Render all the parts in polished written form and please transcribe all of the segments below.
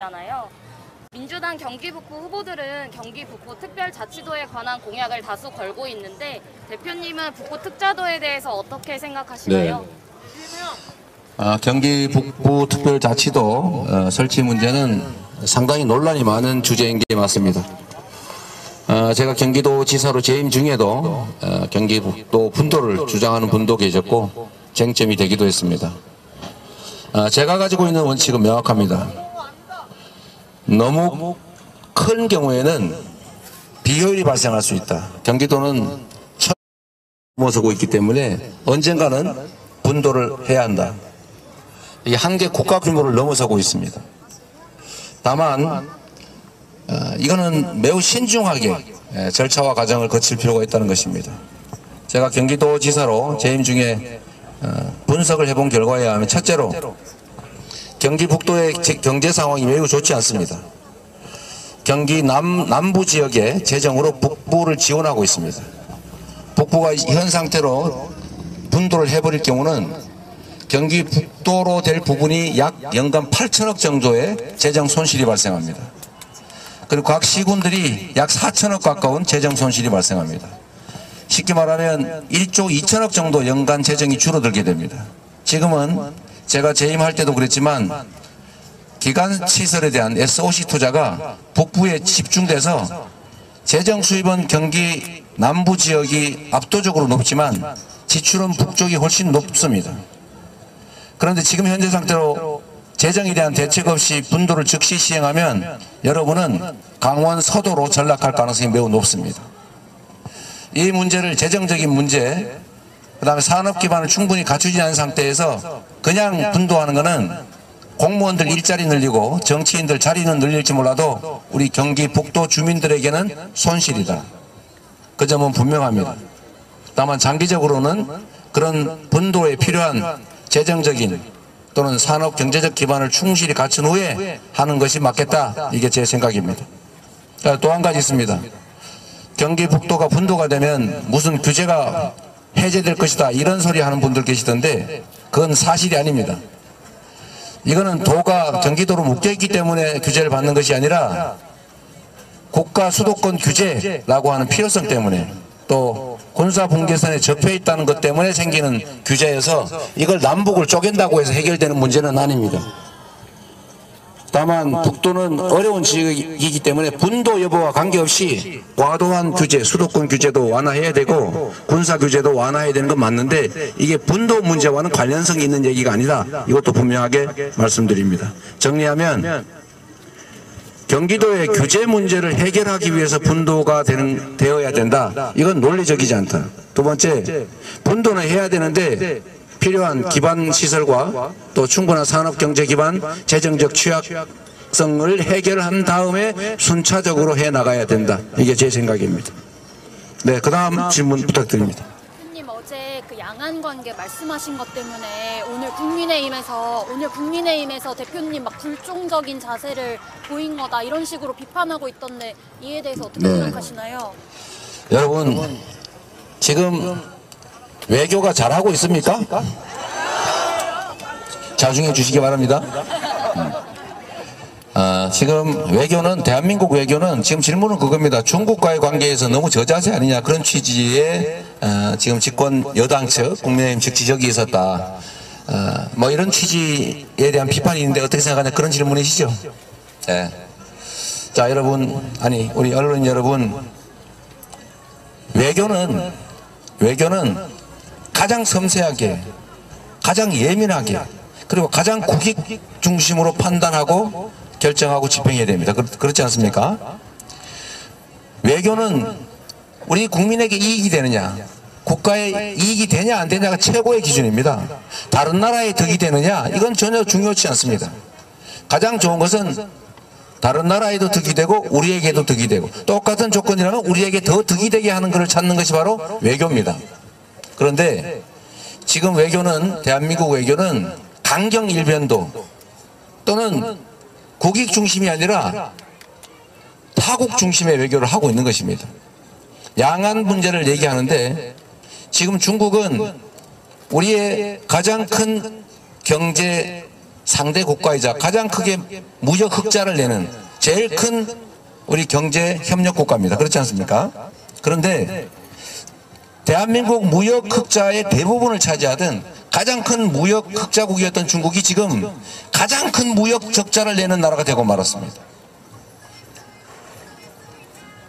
잖아요. 민주당 경기 북부 후보들은 경기 북부 특별자치도에 관한 공약을 다수 걸고 있는데 대표님은 북부 특자도에 대해서 어떻게 생각하시나요? 경기 북부 특별자치도 설치 문제는 상당히 논란이 많은 주제인 게 맞습니다. 제가 경기도 지사로 재임 중에도 경기 북도 분도를 주장하는 분도 계셨고 쟁점이 되기도 했습니다. 제가 가지고 있는 원칙은 명확합니다. 너무 큰 경우에는 비효율이 발생할 수 있다. 경기도는 넘어서고 있기 때문에 언젠가는 분도를 해야 한다. 이 한계 국가 규모를 넘어서고 있습니다. 다만 이거는 매우 신중하게 절차와 과정을 거칠 필요가 있다는 것입니다. 제가 경기도지사로 재임 중에 분석을 해본 결과에 의하면 첫째로 경기 북도의 경제 상황이 매우 좋지 않습니다. 경기 남부 지역의 재정으로 북부를 지원하고 있습니다. 북부가 현 상태로 분도를 해버릴 경우는 경기 북도로 될 부분이 약 연간 8천억 정도의 재정 손실이 발생합니다. 그리고 각 시군들이 약 4천억 가까운 재정 손실이 발생합니다. 쉽게 말하면 1조 2천억 정도 연간 재정이 줄어들게 됩니다. 지금은 제가 재임할 때도 그랬지만 기간 시설에 대한 SOC 투자가 북부에 집중돼서 재정 수입은 경기 남부 지역이 압도적으로 높지만 지출은 북쪽이 훨씬 높습니다. 그런데 지금 현재 상태로 재정에 대한 대책 없이 분도를 즉시 시행하면 여러분은 강원 서도로 전락할 가능성이 매우 높습니다. 이 문제를 재정적인 문제, 그 다음에 산업 기반을 충분히 갖추지 않은 상태에서 그냥 분도하는 것은 공무원들 일자리 늘리고 정치인들 자리는 늘릴지 몰라도 우리 경기 북도 주민들에게는 손실이다. 그 점은 분명합니다. 다만 장기적으로는 그런 분도에 필요한 재정적인 또는 산업 경제적 기반을 충실히 갖춘 후에 하는 것이 맞겠다. 이게 제 생각입니다. 또 한 가지 있습니다. 경기 북도가 분도가 되면 무슨 규제가 해제될 것이다 이런 소리 하는 분들 계시던데 그건 사실이 아닙니다. 이거는 도가 경기도로 묶여있기 때문에 규제를 받는 것이 아니라 국가 수도권 규제라고 하는 필요성 때문에 또 군사분계선에 접해 있다는 것 때문에 생기는 규제여서 이걸 남북을 쪼갠다고 해서 해결되는 문제는 아닙니다. 다만 북도는 어려운 지역이기 때문에 분도 여부와 관계없이 과도한 규제, 수도권 규제도 완화해야 되고 군사 규제도 완화해야 되는 건 맞는데 이게 분도 문제와는 관련성이 있는 얘기가 아니라 이것도 분명하게 말씀드립니다. 정리하면 경기도의 규제 문제를 해결하기 위해서 분도가 되어야 된다. 이건 논리적이지 않다. 두 번째, 분도는 해야 되는데 필요한 기반 시설과 또 충분한 산업 경제 기반, 재정적 취약성을 해결한 다음에 순차적으로 해 나가야 된다. 이게 제 생각입니다. 네, 그 다음 질문 부탁드립니다. 대표님 어제 그 양안 관계 말씀하신 것 때문에 오늘 국민의힘에서 대표님 막 불종적인 자세를 보인 거다 이런 식으로 비판하고 있던데 이에 대해서 어떻게 생각하시나요? 여러분 지금 외교가 잘하고 있습니까? 자중해 주시기 바랍니다. 지금 외교는 대한민국 외교는 지금 질문은 그겁니다. 중국과의 관계에서 너무 저자세 아니냐 그런 취지의 지금 집권 여당 측 국민의힘 측 지적이 있었다. 뭐 이런 취지에 대한 비판이 있는데 어떻게 생각하냐 그런 질문이시죠? 네. 자 여러분 아니 우리 언론 여러분 외교는 가장 섬세하게 가장 예민하게 그리고 가장 국익 중심으로 판단하고 결정하고 집행해야 됩니다. 그렇지 않습니까? 외교는 우리 국민에게 이익이 되느냐 국가에 이익이 되냐 안 되냐가 최고의 기준입니다. 다른 나라에 득이 되느냐 이건 전혀 중요치 않습니다. 가장 좋은 것은 다른 나라에도 득이 되고 우리에게도 득이 되고 똑같은 조건이라면 우리에게 더 득이 되게 하는 것을 찾는 것이 바로 외교입니다. 그런데 지금 외교는 대한민국 외교는 강경 일변도 또는 국익 중심이 아니라 타국 중심의 외교를 하고 있는 것입니다. 양안 문제를 얘기하는데 지금 중국은 우리의 가장 큰 경제 상대 국가이자 가장 크게 무역 흑자를 내는 제일 큰 우리 경제 협력 국가입니다. 그렇지 않습니까? 그런데 대한민국 무역 흑자의 대부분을 차지하던 가장 큰 무역 흑자국이었던 중국이 지금 가장 큰 무역 적자를 내는 나라가 되고 말았습니다.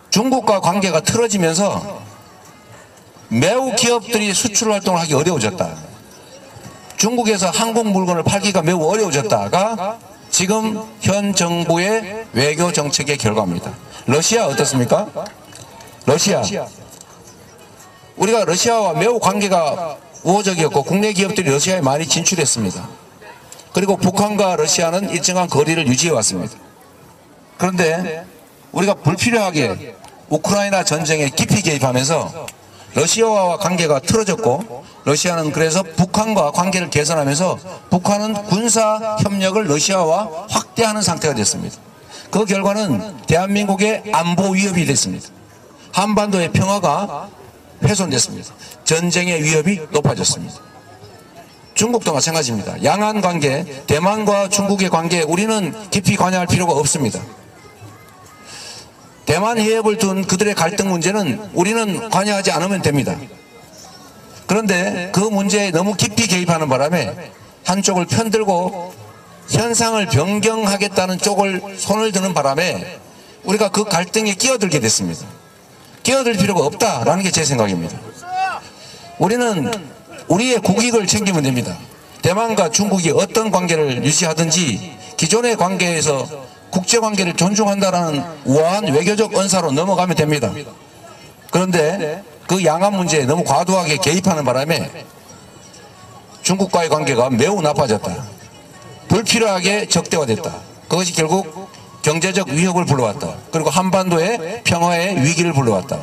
중국과 관계가 틀어지면서 매우 기업들이 수출 활동을 하기 어려워졌다. 중국에서 한국 물건을 팔기가 매우 어려워졌다가 지금 현 정부의 외교 정책의 결과입니다. 러시아 어떻습니까? 러시아. 우리가 러시아와 매우 관계가 우호적이었고 국내 기업들이 러시아에 많이 진출했습니다. 그리고 북한과 러시아는 일정한 거리를 유지해 왔습니다. 그런데 우리가 불필요하게 우크라이나 전쟁에 깊이 개입하면서 러시아와 관계가 틀어졌고 러시아는 그래서 북한과 관계를 개선하면서 북한은 군사 협력을 러시아와 확대하는 상태가 됐습니다. 그 결과는 대한민국의 안보 위협이 됐습니다. 한반도의 평화가 훼손됐습니다. 전쟁의 위협이 높아졌습니다. 중국도 마찬가지입니다. 양안 관계, 대만과 중국의 관계 우리는 깊이 관여할 필요가 없습니다. 대만 해협을 둔 그들의 갈등 문제는 우리는 관여하지 않으면 됩니다. 그런데 그 문제에 너무 깊이 개입하는 바람에 한쪽을 편들고 현상을 변경하겠다는 쪽을 손을 드는 바람에 우리가 그 갈등에 끼어들게 됐습니다. 끼어들 필요가 없다라는 게 제 생각입니다. 우리는 우리의 국익을 챙기면 됩니다. 대만과 중국이 어떤 관계를 유지하든지 기존의 관계에서 국제관계를 존중한다라는 우아한 외교적 언사로 넘어가면 됩니다. 그런데 그 양안 문제에 너무 과도하게 개입하는 바람에 중국과의 관계가 매우 나빠졌다. 불필요하게 적대화됐다. 그것이 결국 경제적 위협을 불러왔다. 그리고 한반도의 평화의 위기를 불러왔다.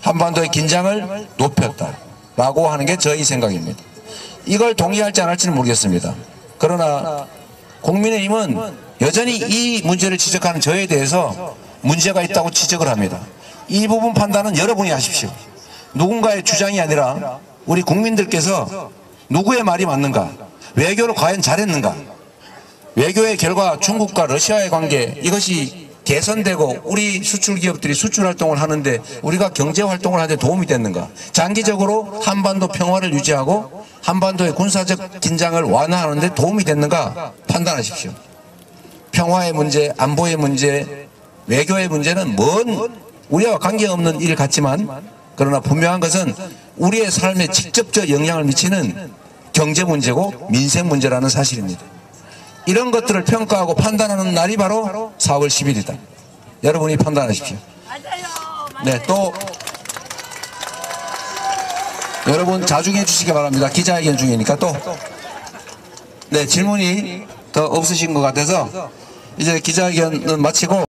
한반도의 긴장을 높였다. 라고 하는 게 저희 생각입니다. 이걸 동의할지 안 할지는 모르겠습니다. 그러나 국민의힘은 여전히 이 문제를 지적하는 저에 대해서 문제가 있다고 지적을 합니다. 이 부분 판단은 여러분이 하십시오. 누군가의 주장이 아니라 우리 국민들께서 누구의 말이 맞는가, 외교를 과연 잘했는가, 외교의 결과 중국과 러시아의 관계 이것이 개선되고 우리 수출 기업들이 수출 활동을 하는데 우리가 경제 활동을 하는데 도움이 됐는가, 장기적으로 한반도 평화를 유지하고 한반도의 군사적 긴장을 완화하는 데 도움이 됐는가 판단하십시오. 평화의 문제, 안보의 문제, 외교의 문제는 먼 우리와 관계없는 일 같지만 그러나 분명한 것은 우리의 삶에 직접적 영향을 미치는 경제 문제고 민생 문제라는 사실입니다. 이런 것들을 평가하고 판단하는 날이 바로 4월 10일이다. 여러분이 판단하십시오. 네, 또 여러분 자중해 주시기 바랍니다. 기자회견 중이니까 또. 네, 질문이 더 없으신 것 같아서 이제 기자회견은 마치고